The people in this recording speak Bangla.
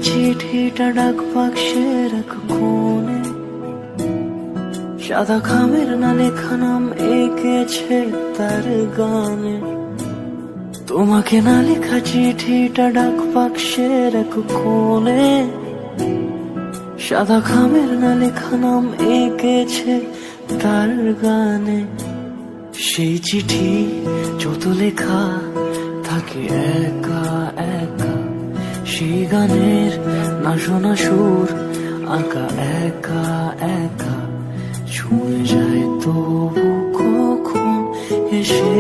চিঠিটা ডাক বাক্সের এক কোণে, সাদা খামের না লেখা নাম এঁকেছে তার গানে। তোমাকে না লেখা চিঠিটা ডাক বাক্সের এক কোণে, সাদা খামের না লেখা নাম এঁকেছে তার গানে। সেই চিঠি যত লেখা থাকে একা একা, সেই গানের না শোনা সুর আঁকা একা একা, ছুঁয়ে যায় তবু কখন এসে